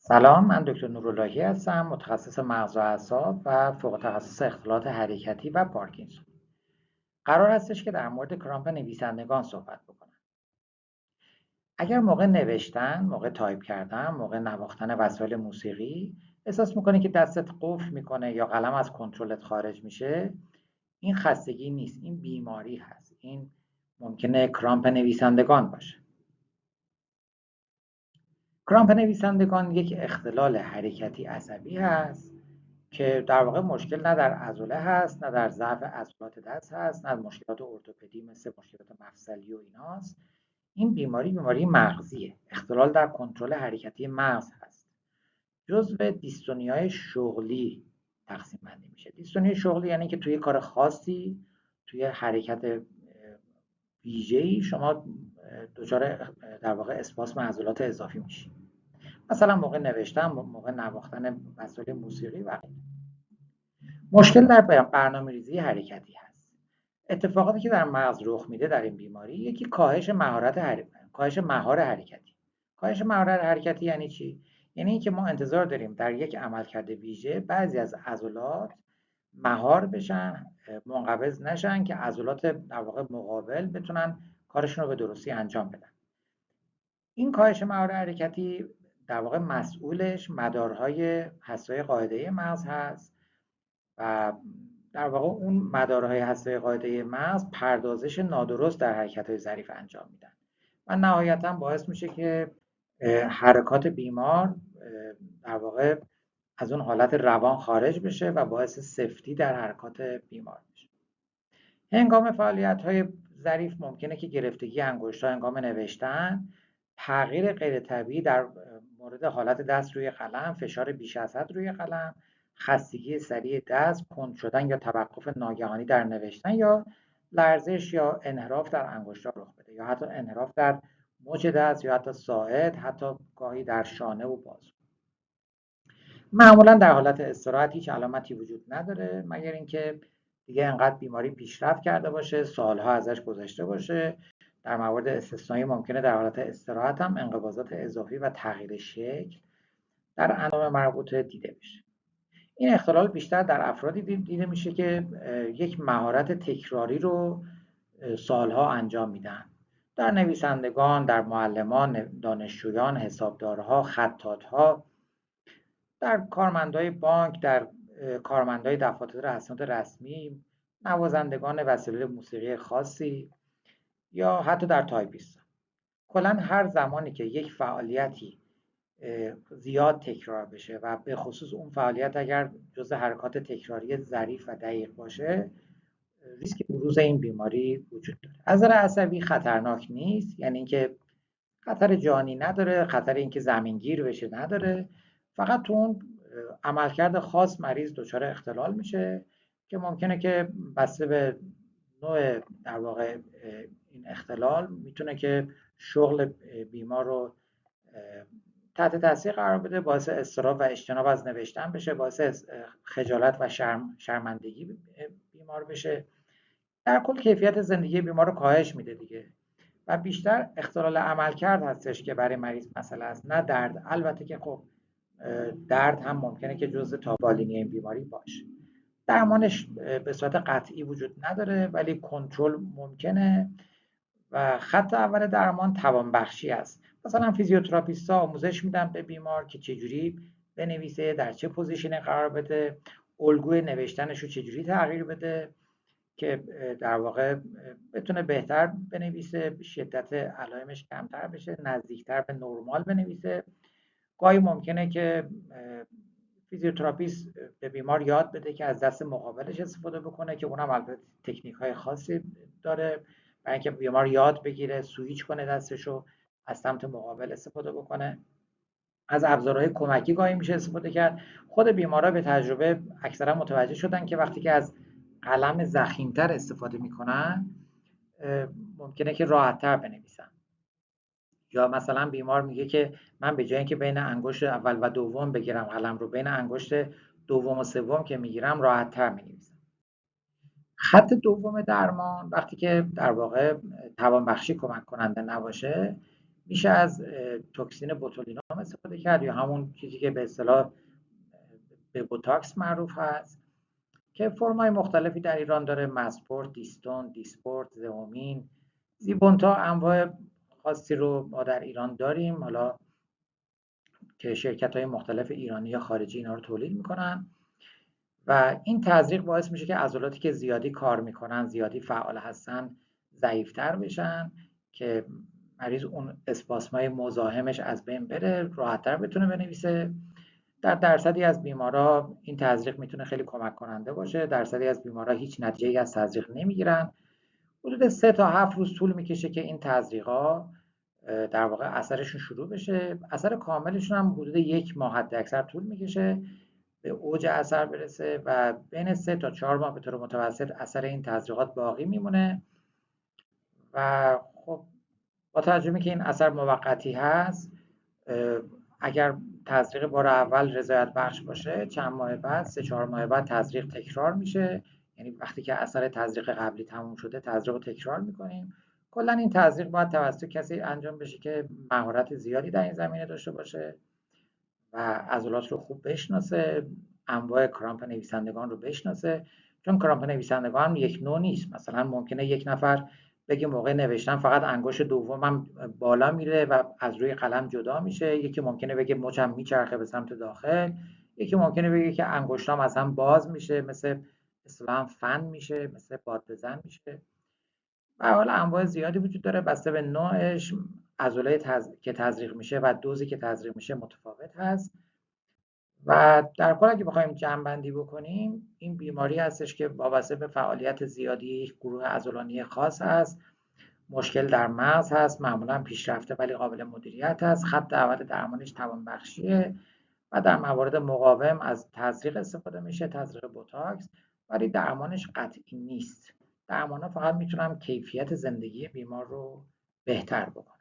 سلام، من دکتر نوراللهی هستم، متخصص مغز و اعصاب و فوق تخصص اختلالات حرکتی و پارکینسون. قرار هستش که در مورد کرامپ نویسندگان صحبت بکنم. اگر موقع نوشتن، موقع تایپ کردن، موقع نواختن وسایل موسیقی احساس میکنی که دستت قفل میکنه یا قلم از کنترلت خارج میشه، این خستگی نیست، این بیماری هست. این ممکنه کرامپ نویسندگان باشه. کرامپ نویسندگان یک اختلال حرکتی عصبی هست که در واقع مشکل نه در عضله هست، نه در ضعف عضلات دست هست، نه مشکلات ارتوپدی مثل مشکلات مفصلی و ایناست. این بیماری مغزیه، اختلال در کنترل حرکتی مغز هست. جزء دیستونیای شغلی تقسیم بندی میشه. دیستونی شغلی یعنی که توی کار خاصی، توی حرکت ویژه‌ای شما دچار در واقع اسپاسم عضلات اضافی میشید. مثلا موقع نوشتن، موقع نواختن وسایل موسیقی و غیره. مشکل در برنامه‌ریزی حرکتی هست. اتفاقاتی که در مغز رخ میده در این بیماری، یکی کاهش مهار حرکتی. کاهش مهار حرکتی یعنی چی؟ یعنی اینکه ما انتظار داریم در یک عملکرد ویژه بعضی از عضلات مهار بشن، منقبض نشن که عضلات در واقع مقابل بتونن کارشون رو به درستی انجام بدن. این کاهش مهار حرکتی در واقع مسئولش مدارهای حسای قاعده مغز هست و در واقع اون مدارهای حسای قاعده مغز پردازش نادرست در حرکت‌های ظریف انجام میدن و نهایتاً باعث میشه که حرکات بیمار در واقع از اون حالت روان خارج بشه و باعث سفتی در حرکات بیمار بشه. هنگام فعالیت‌های ظریف ممکنه که گرفتگی انگشت‌ها هنگام نوشتن، تغییر غیر طبیعی در مورد حالت دست روی قلم، فشار بیش از حد روی قلم، خستگی سریع دست، کند شدن یا توقف ناگهانی در نوشتن یا لرزش یا انحراف در انگشت‌ها رخ بده یا حتی انحراف در مچ دست یا حتی ساعد، حتی گاهی در شانه و بازو. معمولا در حالت استراحت هیچ علامتی وجود نداره مگر اینکه دیگه انقدر بیماری پیشرفت کرده باشه، سالها ازش گذشته باشه. در موارد استثنایی ممکنه در حالت استراحت هم انقباضات اضافی و تغییر شکل در اندام مربوطه دیده بشه. این اختلال بیشتر در افرادی دیده میشه که یک مهارت تکراری رو سالها انجام میدن. در نویسندگان، در معلمان، دانشجویان، حسابدارها، خطاطها، در کارمندای بانک، در کارمندای دفاتر اسناد رسمی، نوازندگان وسایل موسیقی خاصی یا حتی در تایپیستان. کلاً هر زمانی که یک فعالیتی زیاد تکرار بشه و به خصوص اون فعالیت اگر جزء حرکات تکراری ظریف و دقیق باشه، ریسک بروز این بیماری وجود داره. از نظر عصبی خطرناک نیست، یعنی اینکه خطر جانی نداره، خطر اینکه زمینگیر بشه نداره، فقط تو اون عملکرد خاص مریض دچار اختلال میشه که ممکنه که بسته به نوع در واقع این اختلال میتونه که شغل بیمار رو تحت تاثیر قرار بده، باعث اضطراب و اجتناب از نوشتن بشه، باعث خجالت و شرمندگی بیمار بشه. در کل کیفیت زندگی بیمار رو کاهش میده دیگه و بیشتر اختلال عملکرد هستش که برای مریض مسئله است، نه درد. البته که خب درد هم ممکنه که جزء تابالینی این بیماری باشه. درمانش به صورت قطعی وجود نداره ولی کنترل ممکنه و خط اول درمان توانبخشی است. مثلا فیزیوتراپیست‌ها آموزش میدن به بیمار که چجوری بنویسه، در چه پوزیشنی قرار بده، الگوی نوشتنش رو چجوری تغییر بده که در واقع بتونه بهتر بنویسه، شدت علائمش کمتر بشه، نزدیکتر به نرمال بنویسه. گاهی ممکنه که فیزیوتراپیست به بیمار یاد بده که از دست مقابلش استفاده بکنه که اونم البته تکنیک‌های خاصی داره برای اینکه بیمار یاد بگیره سویچ کنه دستشو از سمت مقابل استفاده بکنه. از ابزارهای کمکی گاهی میشه استفاده کرد. خود بیمارا به تجربه اکثرا متوجه شدن که وقتی که از قلم ضخیم‌تر استفاده میکنن ممکنه که راحت‌تر بنویسن. یا مثلا بیمار میگه که من به جای اینکه بین انگشت اول و دوم بگیرم قلم رو، بین انگشت دوم و سوم که میگیرم راحت‌تر مینویسم. خط دوم درمان وقتی که در واقع توانبخشی کمک کننده نباشه، میشه از توکسین بوتولینوم استفاده کرد یا همون چیزی که به اصطلاح به بوتاکس معروف هست که فرمای مختلفی در ایران داره: مسپورت، دیستون، دیسپورت، زئومین، زیبونتا. انواع خاصی رو ما در ایران داریم حالا که شرکت‌های مختلف ایرانی یا خارجی اینا رو تولید میکنن و این تزریق باعث میشه که عضلاتی که زیادی کار میکنن، زیادی فعال هستن، ضعیفتر بشن که مریض اون اسپاسمای مزاحمش از بین بره، راحتتر بتونه بنویسه. در درصدی از بیمارا این تزریق میتونه خیلی کمک کننده باشه، درصدی از بیمارا هیچ نتیجه‌ای از تزریق نمیگیرن. حدود 3 تا 7 روز طول میکشه که این تزریقا در واقع اثرشون شروع بشه. اثر کاملشون هم حدود 1 ماه حد اکثر طول میکشه به اوج اثر برسه و بین 3 تا 4 ماه به طور متوسط اثر این تزریقات باقی میمونه و خب با توجه که این اثر موقتی هست، اگر تزریق بار اول رضایت بخش باشه، چند ماه بعد 3-4 ماه بعد تزریق تکرار میشه. یعنی وقتی که اثر تزریق قبلی تموم شده تزریق رو تکرار میکنیم. کلا این تزریق باید توسط کسی انجام بشه که مهارت زیادی در این زمینه داشته باشه و عضلات رو خوب بشناسه، انواع کرامپ نویسندگان رو بشناسه، چون کرامپ نویسندگان هم یک نوع نیست. مثلا ممکنه یک نفر بگه موقع نوشتن فقط انگشت دومم بالا میره و از روی قلم جدا میشه، یکی ممکنه بگه مچم میچرخه به سمت داخل، یکی ممکنه بگه که انگشتام از هم باز میشه، مثل اصطلاحاً فن میشه، مثل باد بزن میشه. و حالا انواع زیادی وجود داره، بسته به نوعش عضله که تزریق میشه و دوزی که تزریق میشه متفاوت هست. و در کل اگه بخوایم جمع‌بندی بکنیم، این بیماری هستش که وابسته به فعالیت زیادی یک گروه عضلانی خاص هست. مشکل در مغز هست، معمولا پیشرفته ولی قابل مدیریت هست. خط اول درمانش توانبخشیه و در موارد مقاوم از تزریق استفاده میشه، تزریق بوتاکس، ولی درمانش قطعی نیست. درمانها فقط میتونن کیفیت زندگی بیمار رو بهتر بکنن.